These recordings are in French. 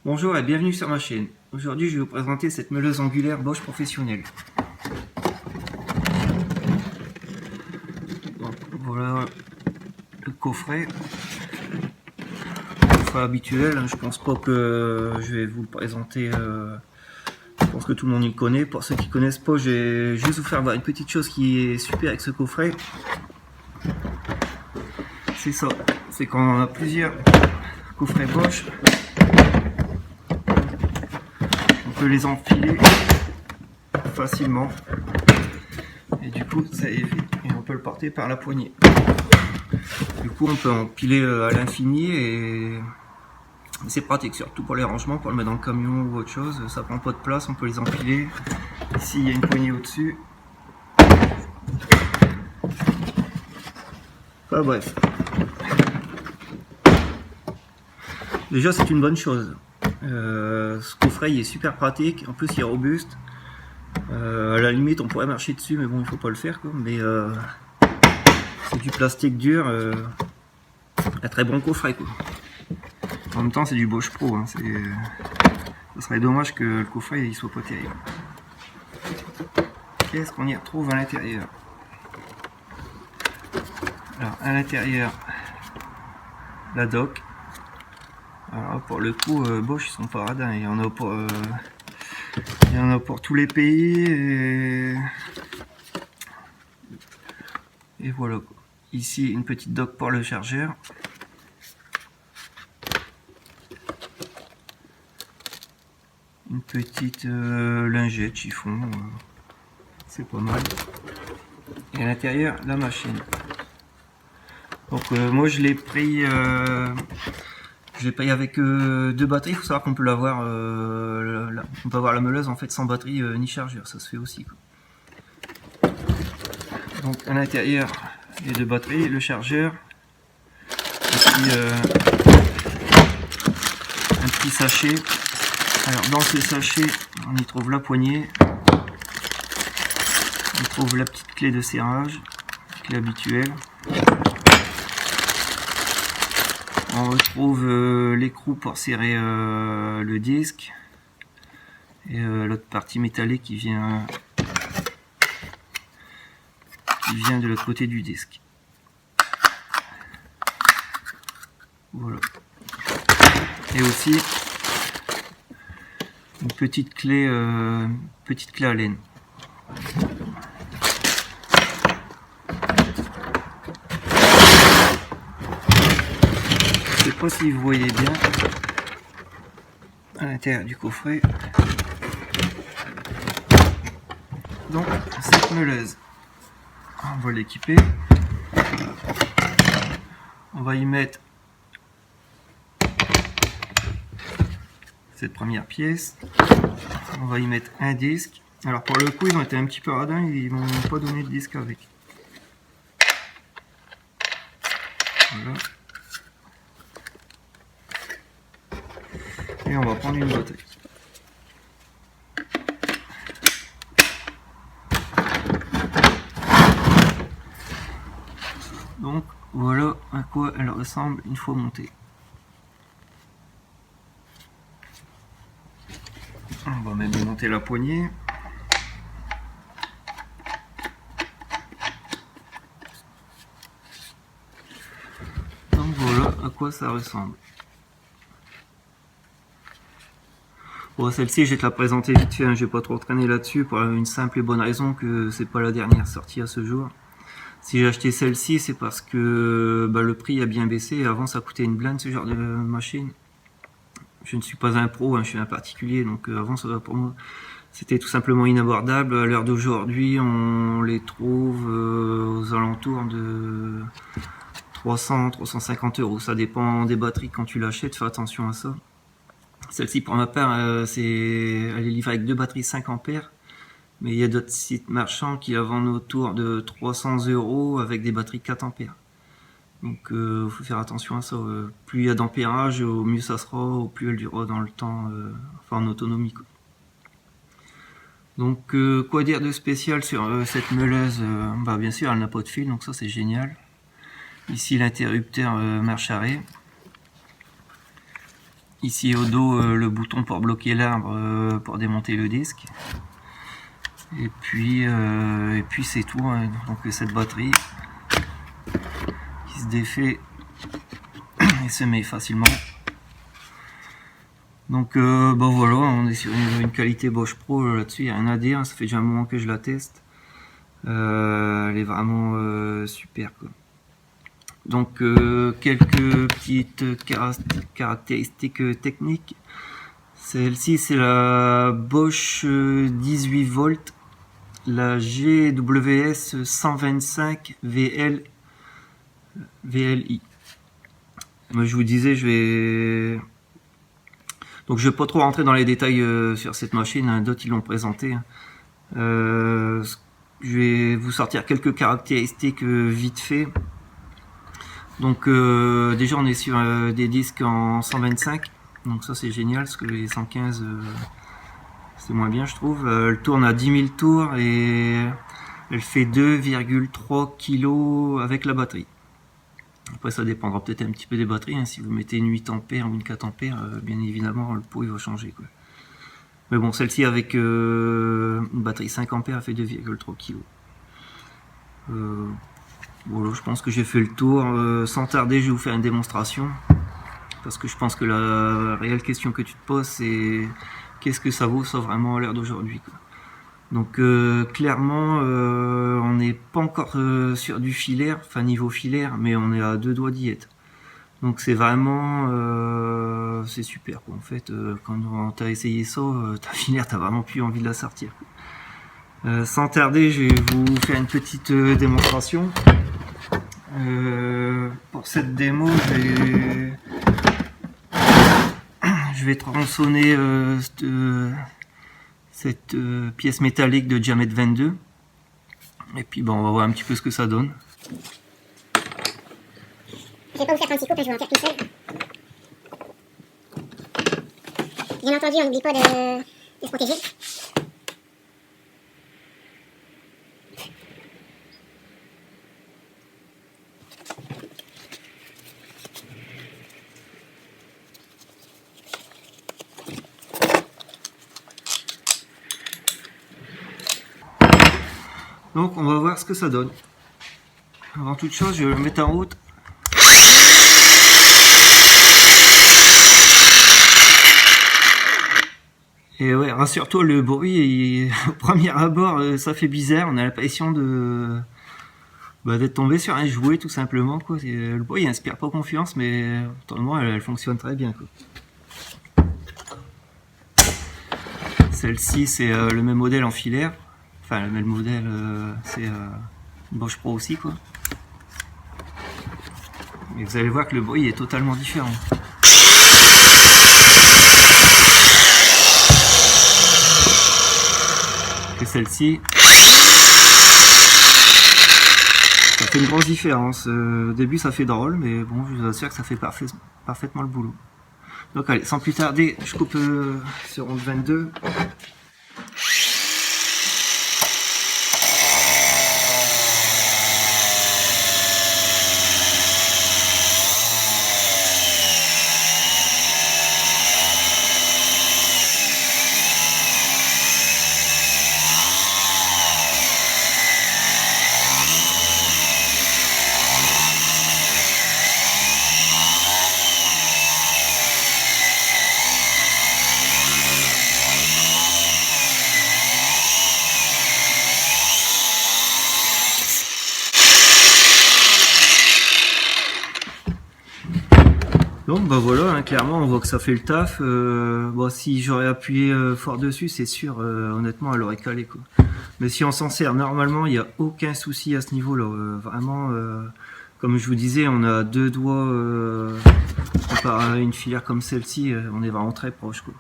Bonjour et bienvenue sur ma chaîne. Aujourd'hui je vais vous présenter cette meuleuse angulaire Bosch professionnelle. Donc, voilà le coffret. Coffret habituel, je pense pas que je vais vous le présenter. Je pense que tout le monde y connaît. Pour ceux qui connaissent pas, je vais juste vous faire voir une petite chose qui est super avec ce coffret. C'est ça, c'est qu'on a plusieurs coffrets Bosch. On peut les enfiler facilement et du coup ça évite et on peut le porter par la poignée. Du coup on peut empiler à l'infini et c'est pratique, surtout pour les rangements, pour le mettre dans le camion ou autre chose, ça prend pas de place, on peut les empiler. Ici il y a une poignée au dessus. Enfin bref, déjà c'est une bonne chose. Ce coffret il est super pratique, en plus il est robuste. À la limite on pourrait marcher dessus mais bon il faut pas le faire quoi. Mais c'est du plastique dur, un très bon coffret quoi. En même temps c'est du Bosch Pro, hein. Ça serait dommage que le coffret il soit pas terrible. Qu'est-ce qu'on y retrouve à l'intérieur? Alors à l'intérieur la dock. Alors pour le coup Bosch ils sont pas radins, il y en a pour tous les pays et voilà quoi. Ici une petite dock pour le chargeur. Une petite lingette chiffon, c'est pas mal. Et à l'intérieur la machine. Donc moi je l'ai pris avec deux batteries. Il faut savoir qu'on peut l'avoir, on peut avoir la meuleuse en fait sans batterie ni chargeur, ça se fait aussi quoi. Donc à l'intérieur les deux batteries, le chargeur, et puis un petit sachet. Alors dans ce sachet on y trouve la poignée, on trouve la petite clé de serrage, clé habituelle. On retrouve l'écrou pour serrer le disque et l'autre partie métallique qui vient de l'autre côté du disque. Voilà. Et aussi une petite clé à laine. Je sais pas si vous voyez bien à l'intérieur du coffret. Donc cette meuleuse, on va l'équiper. On va y mettre cette première pièce. On va y mettre un disque. Alors pour le coup ils ont été un petit peu radins, ils m'ont pas donné de disque avec. Voilà. Et on va prendre une batterie. Donc voilà à quoi elle ressemble une fois montée. On va même monter la poignée. Donc voilà à quoi ça ressemble. Bon, celle-ci je vais te la présenter vite fait, hein. Je vais pas trop traîner là-dessus pour une simple et bonne raison que c'est pas la dernière sortie à ce jour. Si j'ai acheté celle-ci c'est parce que le prix a bien baissé. Avant ça coûtait une blinde ce genre de machine. Je ne suis pas un pro, hein, je suis un particulier, donc avant ça pour moi c'était tout simplement inabordable. À l'heure d'aujourd'hui on les trouve aux alentours de 300-350 €. Ça dépend des batteries quand tu l'achètes, fais attention à ça. Celle-ci pour ma part elle est livrée avec deux batteries 5 ampères, mais il y a d'autres sites marchands qui la vendent autour de 300 € avec des batteries 4 ampères. Donc il faut faire attention à ça. Plus il y a d'ampérage, au mieux ça sera, au plus elle durera dans le temps, enfin en autonomie quoi. Donc quoi dire de spécial sur cette meuleuse? Bien sûr elle n'a pas de fil, donc ça c'est génial. Ici l'interrupteur marche arrêt. Ici au dos, le bouton pour bloquer l'arbre pour démonter le disque. Et puis c'est tout, hein. Donc cette batterie qui se défait et se met facilement. Donc bon voilà, on est sur une qualité Bosch Pro là-dessus, il n'y a rien à dire, ça fait déjà un moment que je la teste. Elle est vraiment super quoi. Donc quelques petites caractéristiques techniques. Celle-ci c'est la Bosch 18 volts, la GWS 125 VLI. Moi je vous disais, donc je vais pas trop rentrer dans les détails sur cette machine, hein, d'autres ils l'ont présenté. Hein. Je vais vous sortir quelques caractéristiques vite fait. Donc déjà on est sur des disques en 125, donc ça c'est génial parce que les 115 c'est moins bien je trouve. Elle tourne à 10 000 tours et elle fait 2,3 kg avec la batterie. Après ça dépendra peut-être un petit peu des batteries, hein. Si vous mettez une 8 ampères ou une 4 ampères, bien évidemment le pot il va changer quoi. Mais bon, celle-ci avec une batterie 5 ampères elle fait 2,3 kg. Voilà, je pense que j'ai fait le tour. Sans tarder, je vais vous faire une démonstration. Parce que je pense que la réelle question que tu te poses, c'est qu'est-ce que ça vaut ça vraiment à l'heure d'aujourd'hui. Donc clairement, on n'est pas encore sur du filaire, enfin niveau filaire, mais on est à 2 doigts d'y être. Donc c'est vraiment, c'est super quoi. En fait, quand tu as essayé ça, ta filaire, tu n'as vraiment plus envie de la sortir. Sans tarder, je vais vous faire une petite démonstration. Pour cette démo, je vais tronçonner cette pièce métallique de diamètre 22. Et puis bon, on va voir un petit peu ce que ça donne. Je vais pas vous faire 36 coupes, je vais en faire qu'une seule. Bien entendu, on n'oublie pas de se protéger. Donc on va voir ce que ça donne. Avant toute chose, je vais le mettre en route. Et ouais, rassure-toi, le bruit, au premier abord, ça fait bizarre. On a l'impression d'être tombé sur un jouet tout simplement quoi. Le bruit il inspire pas confiance, mais autrement elle fonctionne très bien quoi. Celle-ci c'est le même modèle en filaire. Enfin le même modèle, c'est Bosch Pro aussi quoi. Et vous allez voir que le bruit est totalement différent. Que celle-ci. Ça fait une grosse différence. Au début ça fait drôle, mais bon, je vous assure que ça fait parfaitement le boulot. Donc allez, sans plus tarder, je coupe ce rond de 22. Donc bah voilà, hein, clairement on voit que ça fait le taf. Bon, si j'aurais appuyé fort dessus, c'est sûr, honnêtement elle aurait calé quoi. Mais si on s'en sert normalement, il n'y a aucun souci à ce niveau-là. Vraiment, comme je vous disais, on a 2 doigts par une filière comme celle-ci, on est vraiment très proche quoi.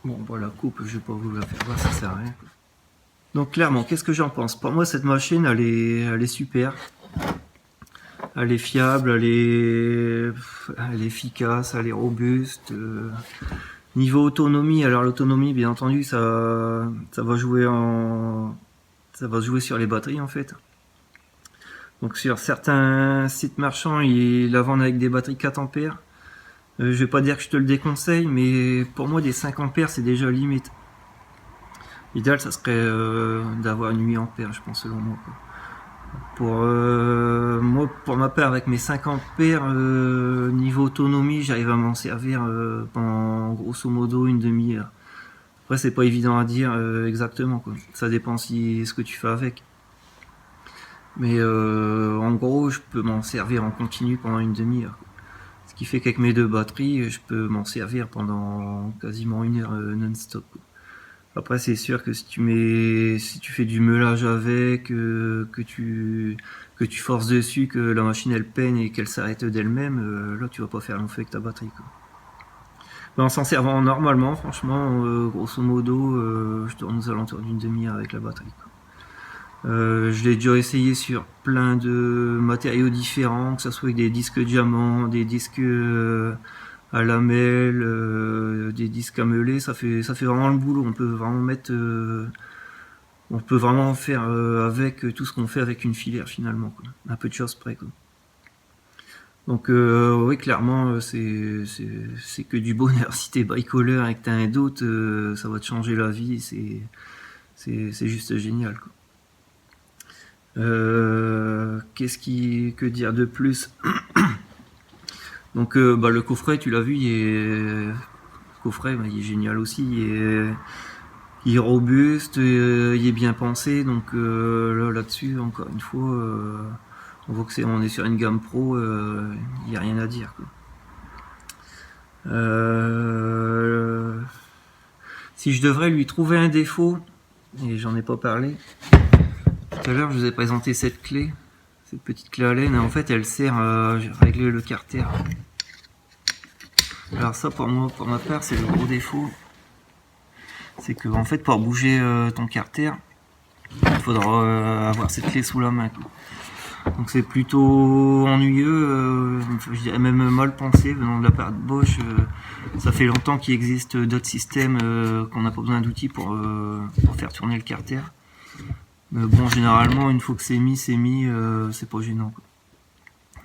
Bon, bah, la coupe, je vais pas vous la faire voir, ça sert à rien quoi. Donc clairement, qu'est-ce que j'en pense? Pour moi, cette machine, elle est super. Elle est fiable, elle est efficace, elle est robuste. Niveau autonomie, alors l'autonomie, bien entendu, ça va jouer sur les batteries en fait. Donc sur certains sites marchands, ils la vendent avec des batteries 4 ampères. Je vais pas dire que je te le déconseille, mais pour moi des 5 ampères c'est déjà limite. L'idéal ça serait d'avoir une 8 ampères, je pense, selon moi, quoi. Moi, pour ma part, avec mes 5 ampères, niveau autonomie, j'arrive à m'en servir pendant grosso modo une demi-heure. Après, c'est pas évident à dire exactement, quoi. Ça dépend ce que tu fais avec. Mais en gros, je peux m'en servir en continu pendant une demi-heure. Ce qui fait qu'avec mes 2 batteries, je peux m'en servir pendant quasiment une heure non-stop, quoi. Après, c'est sûr que si tu fais du meulage avec, que tu forces dessus, que la machine elle peine et qu'elle s'arrête d'elle-même, là tu vas pas faire long feu avec ta batterie, quoi. Mais en s'en servant normalement, franchement, grosso modo, je tourne aux alentours d'une demi-heure avec la batterie, quoi. Je l'ai déjà essayé sur plein de matériaux différents, que ce soit avec des disques diamants, des disques à lamelles, des disques à meuler, ça fait vraiment le boulot. On peut vraiment faire avec tout ce qu'on fait avec une filière finalement, quoi. Un peu de choses près, quoi. Donc oui, clairement c'est que du bonheur. Si t'es bricoleur et que t'as un doute, ça va te changer la vie. C'est juste génial, quoi. Que dire de plus? Donc le coffret, tu l'as vu, le coffret, il est génial aussi. Il est robuste, il est bien pensé. Donc là-dessus, encore une fois, on voit que on est sur une gamme pro, il n'y a rien à dire, quoi. Si je devrais lui trouver un défaut, et j'en ai pas parlé tout à l'heure, je vous ai présenté cette clé, cette petite clé Allen, et en fait elle sert à régler le carter. Alors ça, pour ma part, c'est le gros défaut. C'est que en fait, pour bouger ton carter, il faudra avoir cette clé sous la main, quoi. Donc c'est plutôt ennuyeux, je dirais même mal pensé venant de la part de Bosch. Ça fait longtemps qu'il existe d'autres systèmes qu'on n'a pas besoin d'outils pour faire tourner le carter. Mais bon, généralement, une fois que c'est mis, c'est pas gênant, quoi.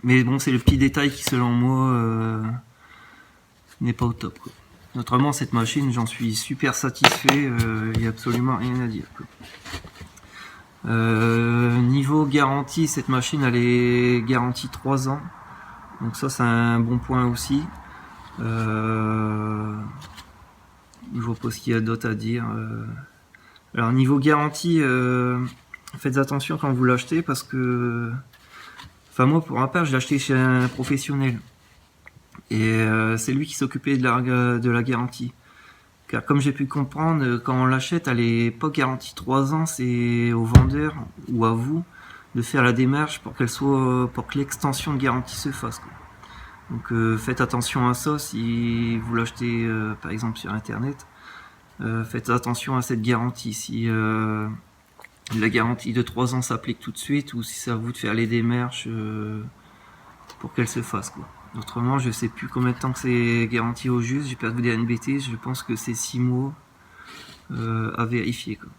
Mais bon, c'est le petit détail qui, selon moi, n'est pas au top, quoi. Autrement, cette machine, j'en suis super satisfait, il n'y a absolument rien à dire, quoi. Niveau garantie, cette machine elle est garantie 3 ans, donc ça c'est un bon point aussi. Je vois pas ce qu'il y a d'autre à dire. Alors niveau garantie, faites attention quand vous l'achetez, parce que enfin moi pour ma part je l'ai acheté chez un professionnel et c'est lui qui s'occupait de la garantie. Car comme j'ai pu comprendre, quand on l'achète, elle n'est pas garantie 3 ans, c'est au vendeur ou à vous de faire la démarche pour pour que l'extension de garantie se fasse, quoi. Donc faites attention à ça si vous l'achetez par exemple sur internet. Faites attention à cette garantie. Si la garantie de 3 ans s'applique tout de suite, ou si c'est à vous de faire les démarches pour qu'elle se fasse, quoi. Autrement, je sais plus combien de temps que c'est garanti au juste, j'ai peur de vous dire une bêtise, je pense que c'est 6 mois à vérifier, quoi.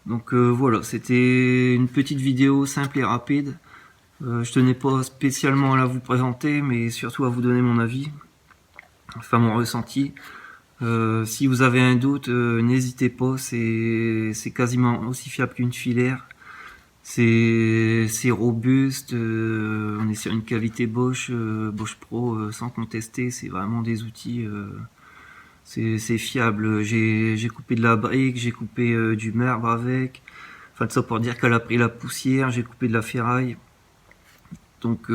Donc voilà, c'était une petite vidéo simple et rapide. Je tenais pas spécialement à la vous présenter, mais surtout à vous donner mon avis, enfin mon ressenti. Si vous avez un doute, n'hésitez pas, c'est quasiment aussi fiable qu'une filaire. C'est robuste, on est sur une qualité Bosch, Bosch Pro, sans contester, c'est vraiment des outils, c'est fiable. J'ai coupé de la brique, j'ai coupé du marbre avec, enfin de ça pour dire qu'elle a pris la poussière, j'ai coupé de la ferraille. Donc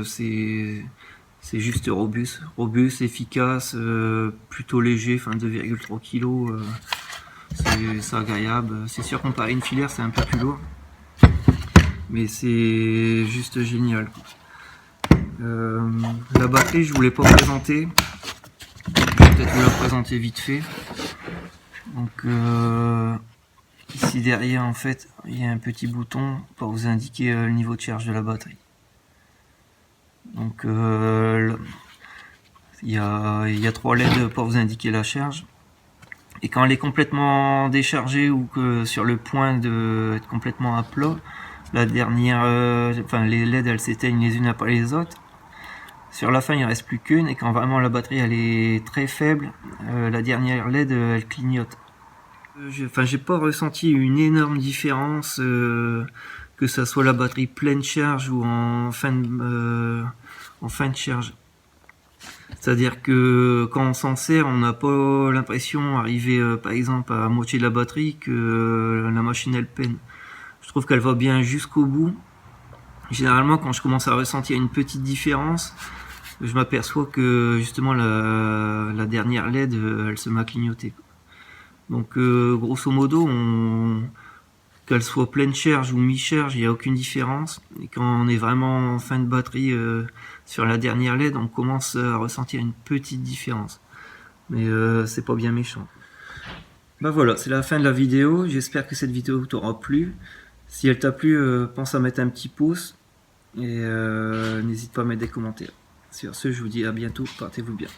c'est juste robuste, efficace, plutôt léger, enfin 2,3 kg, c'est agréable. C'est sûr, comparé à une filaire, c'est un peu plus lourd, mais c'est juste génial, quoi. La batterie, je voulais pas présenter, je vais peut-être vous la présenter vite fait. Donc ici derrière, en fait, il y a un petit bouton pour vous indiquer le niveau de charge de la batterie. Donc il y a 3 LED pour vous indiquer la charge. Et quand elle est complètement déchargée ou que sur le point d'être complètement à plat, la dernière, enfin les LED elles s'éteignent les unes après les autres. Sur la fin il reste plus qu'une, et quand vraiment la batterie elle est très faible, la dernière LED elle clignote. J'ai pas ressenti une énorme différence, que ça soit la batterie pleine charge ou en fin de charge. C'est-à-dire que quand on s'en sert, on n'a pas l'impression d'arriver par exemple à moitié de la batterie, que la machine elle peine. Je trouve qu'elle va bien jusqu'au bout. Généralement quand je commence à ressentir une petite différence, je m'aperçois que justement la dernière LED elle se m'a clignoté. Donc grosso modo, qu'elle soit pleine charge ou mi-charge, il n'y a aucune différence. Et quand on est vraiment en fin de batterie sur la dernière LED, on commence à ressentir une petite différence. Mais c'est pas bien méchant. Bah voilà, c'est la fin de la vidéo. J'espère que cette vidéo t'aura plu. Si elle t'a plu, pense à mettre un petit pouce et n'hésite pas à mettre des commentaires. Sur ce, je vous dis à bientôt, portez-vous bien.